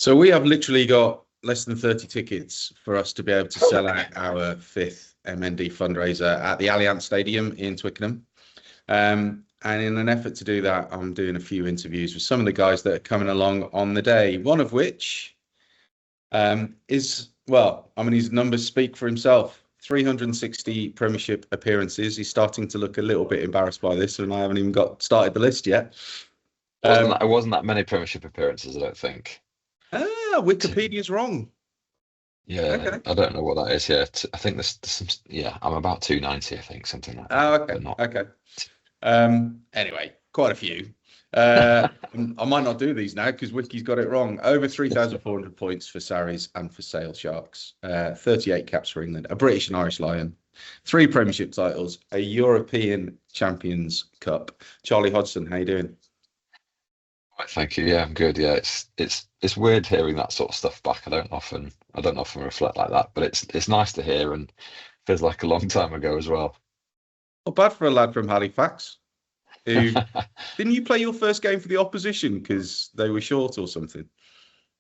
So we have literally got less than 30 tickets for us to be able to sell out our fifth MND fundraiser at the Allianz Stadium in Twickenham. And in an effort to do that, I'm doing a few interviews with some of the guys that are coming along on the day, one of which his numbers speak for himself. 360 Premiership appearances. He's starting to look a little bit embarrassed by this, and I haven't even got started the list yet. It wasn't that many Premiership appearances, I don't think. Wikipedia's wrong. Yeah, Okay. I don't know what that is yet. I think there's some. Yeah, I'm about 290, I think, something like that. Oh, okay. Okay. Anyway, quite a few. I might not do these now because Wiki's got it wrong. Over 3,400 points for Sarries and for Sale Sharks. 38 caps for England, a British and Irish Lion, 3 Premiership titles, a European Champions Cup. Charlie Hodgson, how you doing? Thank you. Yeah, I'm good. Yeah, it's weird hearing that sort of stuff back. I don't often reflect like that, but it's nice to hear and feels like a long time ago as well. Not bad for a lad from Halifax. Who didn't you play your first game for the opposition because they were short or something?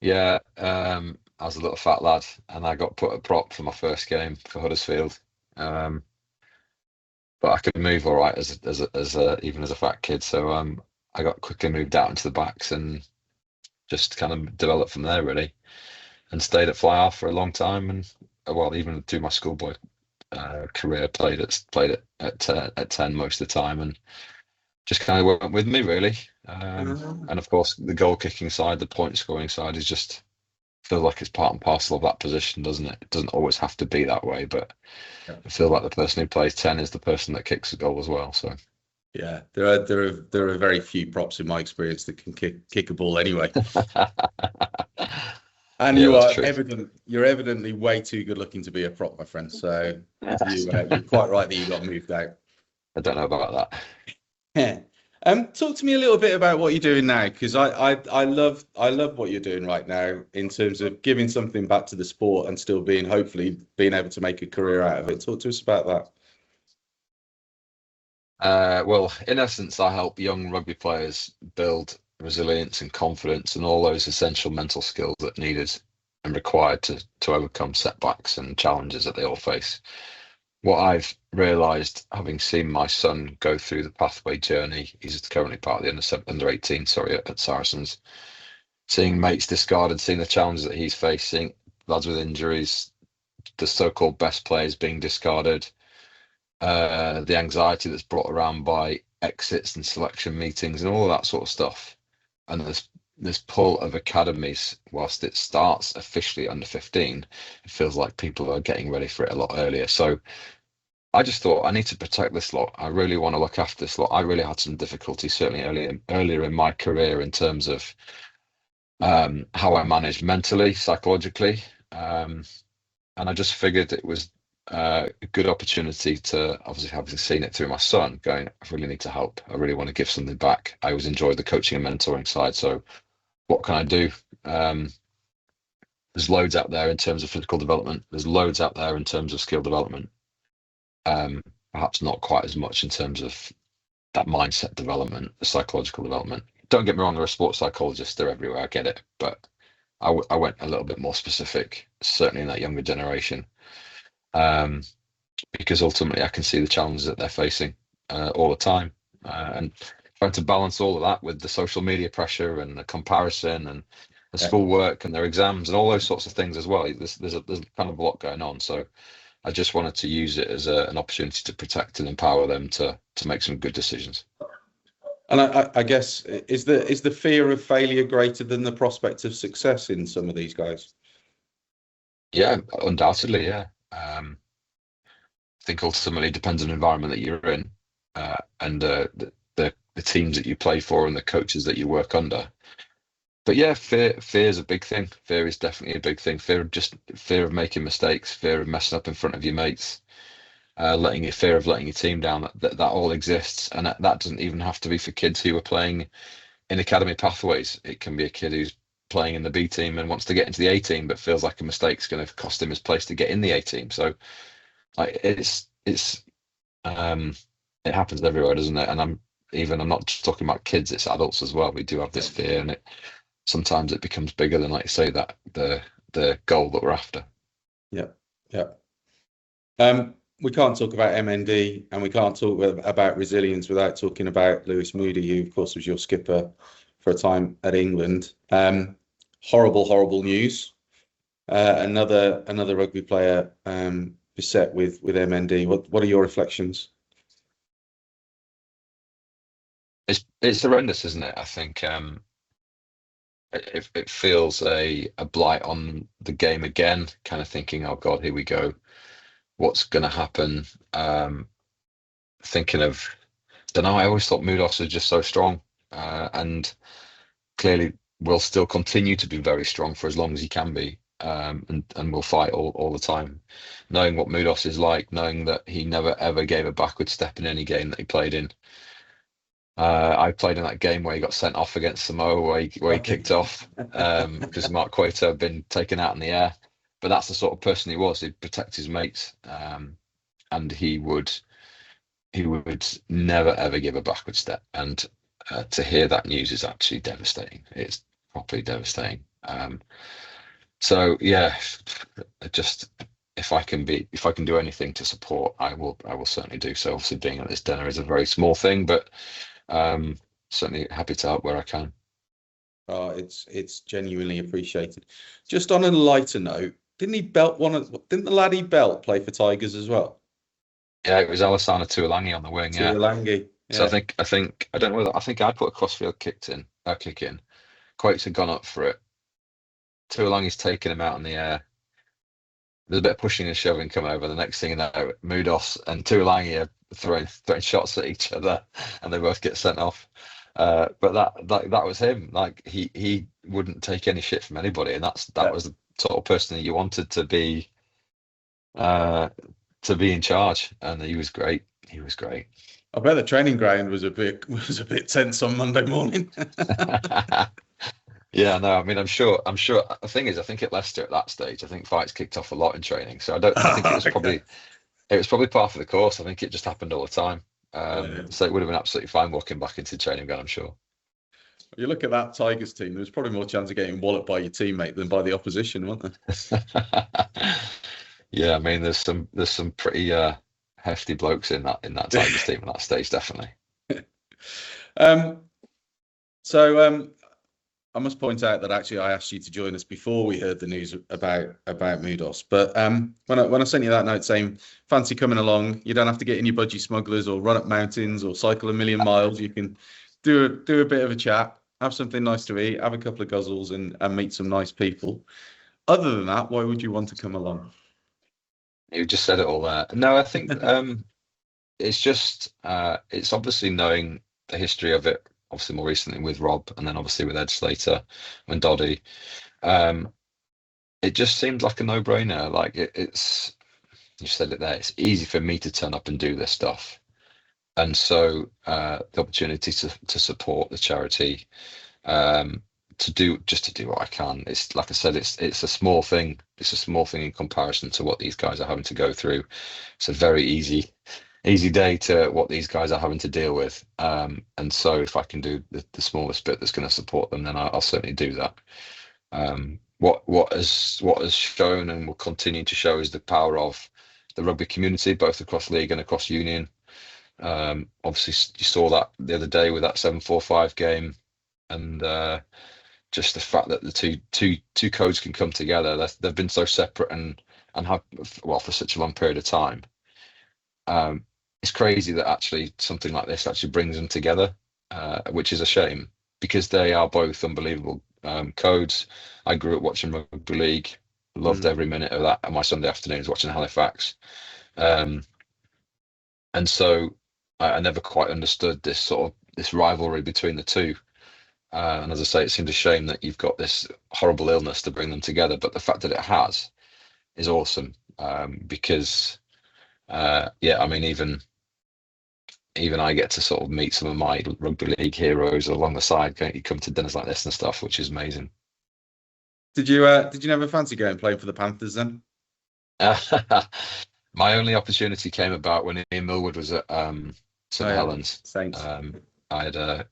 Yeah, I was a little fat lad, and I got put a prop for my first game for Huddersfield. But I could move all right as even as a fat kid, so I got quickly moved out into the backs and just kind of developed from there really, and stayed at Fly Half for a long time, and even through my schoolboy career, played at 10 most of the time, and just kind of went with me really. And of course, the goal kicking side, the point scoring side, is just feels like it's part and parcel of that position, doesn't it? It doesn't always have to be that way, but I feel like the person who plays 10 is the person that kicks the goal as well. So. Yeah, there are very few props in my experience that can kick a ball anyway. And yeah, you're evidently way too good looking to be a prop, my friend. So you're quite right that you got moved out. I don't know about that. Yeah. Talk to me a little bit about what you're doing now, because I love what you're doing right now in terms of giving something back to the sport and still hopefully being able to make a career out of it. Talk to us about that. Well, in essence, I help young rugby players build resilience and confidence and all those essential mental skills that are needed and required to overcome setbacks and challenges that they all face. What I've realised, having seen my son go through the pathway journey, he's currently part of the under 18, at Saracens, seeing mates discarded, seeing the challenges that he's facing, lads with injuries, the so-called best players being discarded, the anxiety that's brought around by exits and selection meetings and all of that sort of stuff, and this pull of academies. Whilst it starts officially under 15, it feels like people are getting ready for it a lot earlier. So I just thought, I need to protect this lot. I really want to look after this lot. I really had some difficulty, certainly earlier in my career, in terms of how I managed mentally, psychologically, and I just figured it was a good opportunity to, obviously having seen it through my son, going, I really need to help. I really want to give something back. I always enjoyed the coaching and mentoring side. So what can I do? There's loads out there in terms of physical development. There's loads out there in terms of skill development. Perhaps not quite as much in terms of that mindset development, the psychological development. Don't get me wrong, there are sports psychologists, they're everywhere, I get it. But I went a little bit more specific, certainly in that younger generation. Because ultimately I can see the challenges that they're facing all the time, and trying to balance all of that with the social media pressure and the comparison and the schoolwork and their exams and all those sorts of things as well. There's kind of a lot going on, so I just wanted to use it as an opportunity to protect and empower them to make some good decisions. And I guess is the fear of failure greater than the prospect of success in some of these guys? Yeah, undoubtedly, yeah. I think ultimately it depends on the environment that you're in, and the teams that you play for and the coaches that you work under. But yeah, fear is a big thing. Fear is definitely a big thing. Fear of making mistakes, fear of messing up in front of your mates, fear of letting your team down. That all exists, and that doesn't even have to be for kids who are playing in academy pathways. It can be a kid who's playing in the B team and wants to get into the A team, but feels like a mistake's going to cost him his place to get in the A team. So, it happens everywhere, doesn't it? And I'm not just talking about kids; it's adults as well. We do have this fear, and sometimes it becomes bigger than, like you say, that the goal that we're after. Yeah, yeah. We can't talk about MND and we can't talk about resilience without talking about Lewis Moody, who, of course, was your skipper for a time at England. Horrible news. Another rugby player beset with MND. What are your reflections? It's horrendous, isn't it? I think it feels a blight on the game again. Kind of thinking, oh God, here we go. What's going to happen? Thinking of, don't know. I always thought Mudos was just so strong, and clearly will still continue to be very strong for as long as he can be, and will fight all the time. Knowing what Mudos is like, knowing that he never ever gave a backward step in any game that he played in. I played in that game where he got sent off against Samoa, where he kicked off because Mark Cueto had been taken out in the air. But that's the sort of person he was. He'd protect his mates, and he would never ever give a backward step. And to hear that news is actually devastating. It's properly devastating. So yeah, just if I can do anything to support, I will certainly do so. Obviously, being at this dinner is a very small thing, but certainly happy to help where I can. It's genuinely appreciated. Just on a lighter note, didn't the lad he belt play for Tigers as well? Yeah, it was Alassana Tuolangi on the wing. Yeah. Tuolangi. Yeah. So I don't know whether I think I put a crossfield kick in. Quakes had gone up for it. Tuolangi's taken him out in the air. There's a bit of pushing and shoving come over. The next thing you know, Mudos and Tuolangi are throwing shots at each other, and they both get sent off. But that was him. Like he wouldn't take any shit from anybody, and that was the sort of person that you wanted to be in charge. And he was great. He was great. I bet the training ground was a bit tense on Monday morning. Yeah, no, I mean, I'm sure. The thing is, I think at Leicester at that stage, I think fights kicked off a lot in training. So I think it was probably part of the course. I think it just happened all the time. So it would have been absolutely fine walking back into the training ground, I'm sure. You look at that Tigers team, there was probably more chance of getting walloped by your teammate than by the opposition, wasn't there? Yeah, I mean, there's some pretty hefty blokes in that Tigers team at that stage, definitely. So I must point out that actually I asked you to join us before we heard the news about Mudos. But when I sent you that note saying fancy coming along, you don't have to get in your budgie smugglers or run up mountains or cycle a million miles. You can do a bit of a chat, have something nice to eat, have a couple of guzzles, and meet some nice people. Other than that, why would you want to come along? You just said it all there. No, I think it's just it's obviously knowing the history of it. Obviously, more recently with Rob, and then obviously with Ed Slater and Doddy. It just seemed like a no-brainer. Like it's, you said it there. It's easy for me to turn up and do this stuff, and so the opportunity to support the charity, to do what I can. It's like I said. It's a small thing. It's a small thing in comparison to what these guys are having to go through. It's a very easy day to what these guys are having to deal with. And so if I can do the smallest bit that's going to support them, then I'll certainly do that. What has shown and will continue to show is the power of the rugby community, both across league and across union. Obviously you saw that the other day with that 7-4-5 game, and just the fact that the two codes can come together. They've been so separate and have, well, for such a long period of time. It's crazy that actually something like this actually brings them together, which is a shame because they are both unbelievable codes. I grew up watching rugby league, loved every minute of that. And my Sunday afternoons watching Halifax, and so I never quite understood this rivalry between the two. And as I say, it seemed a shame that you've got this horrible illness to bring them together. But the fact that it has is awesome, because I mean, even I get to sort of meet some of my rugby league heroes along the side. You come to dinners like this and stuff, which is amazing. Did you never fancy going playing for the Panthers then? My only opportunity came about when Ian Millwood was at St Helens. Saints. I had a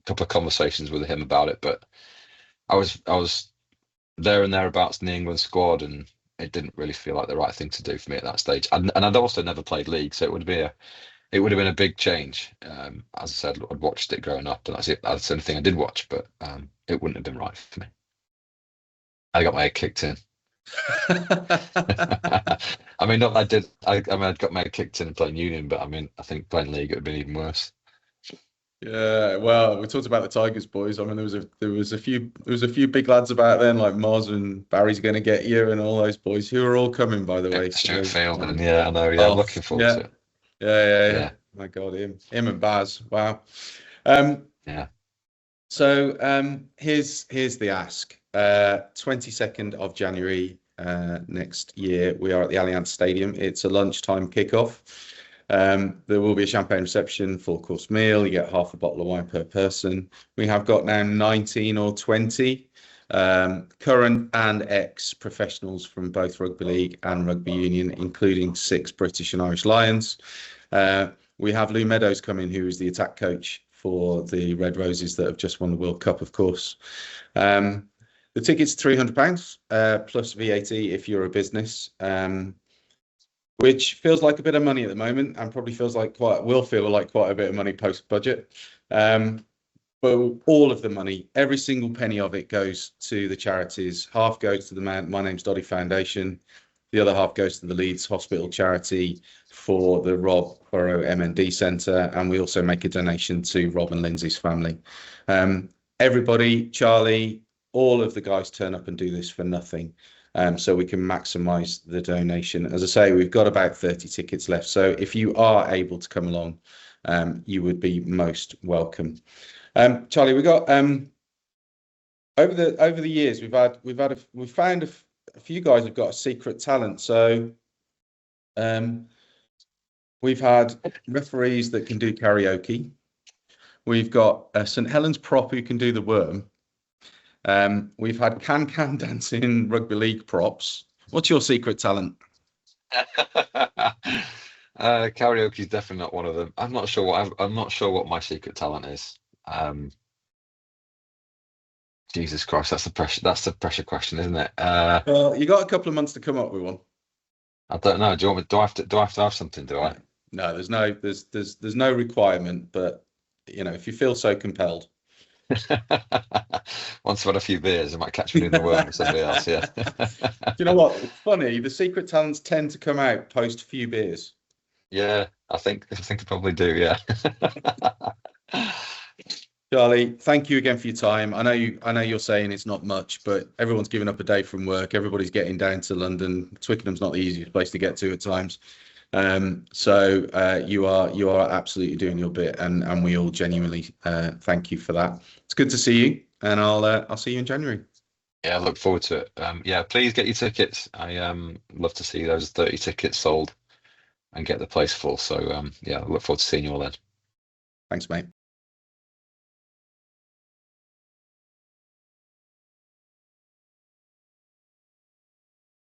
couple of conversations with him about it, but I was there and thereabouts in the England squad, and it didn't really feel like the right thing to do for me at that stage. And I'd also never played league, so it would have been a big change. As I said, I'd watched it growing up, and that's it. That's the only thing I did watch, but it wouldn't have been right for me. I got my head kicked in. I mean, not I did. I mean, I'd got my head kicked in playing Union, but I mean, I think playing league it would have been even worse. Yeah, well, we talked about the Tigers, boys. I mean, there was a few big lads about then, like Moz and Barry's going to get you, and all those boys who are all coming, by the way. Stuart Field, and yeah, I know. Yeah, I'm looking forward to it. Yeah. My God, him and Baz. Wow. Yeah. So here's the ask. 22nd of January next year, we are at the Allianz Stadium. It's a lunchtime kickoff. There will be a champagne reception, full-course meal. You get half a bottle of wine per person. We have got now 19 or 20 current and ex-professionals from both rugby league and rugby union, including 6 British and Irish Lions. We have Lou Meadows coming, who is the attack coach for the Red Roses that have just won the World Cup, of course. The ticket's £300 plus VAT if you're a business. Which feels like a bit of money at the moment, and probably will feel like quite a bit of money post budget. But all of the money, every single penny of it, goes to the charities. Half goes to the My Name's Doddy Foundation. The other half goes to the Leeds Hospital charity for the Rob Burrow MND Centre, and we also make a donation to Rob and Lindsay's family. Everybody, Charlie, all of the guys turn up and do this for nothing. So we can maximise the donation. As I say, we've got about 30 tickets left. So if you are able to come along, you would be most welcome. Charlie, we got over the years we've found a few guys have got a secret talent. So we've had referees that can do karaoke. We've got St Helens prop who can do the worm. We've had can dancing rugby league props. What's your secret talent? Karaoke is definitely not one of them. I'm not sure what my secret talent is. Jesus Christ, that's the pressure question, isn't it? Well, you got a couple of months to come up with one. I don't know. Do I have to have something? Do I? No, there's no requirement, but if you feel so compelled. Once I've had a few beers, I might catch me doing the worm with somebody else. Yeah. Do you know what? It's funny. The secret talents tend to come out post a few beers. Yeah, I think I probably do. Yeah. Charlie, thank you again for your time. I know you're saying it's not much, but everyone's giving up a day from work. Everybody's getting down to London. Twickenham's not the easiest place to get to at times. So you are absolutely doing your bit, and we all genuinely thank you for that. It's good to see you, and I'll see you in January. Yeah, I look forward to it. Yeah, please get your tickets. I love to see those 30 tickets sold and get the place full. So yeah, I look forward to seeing you all then. Thanks, mate.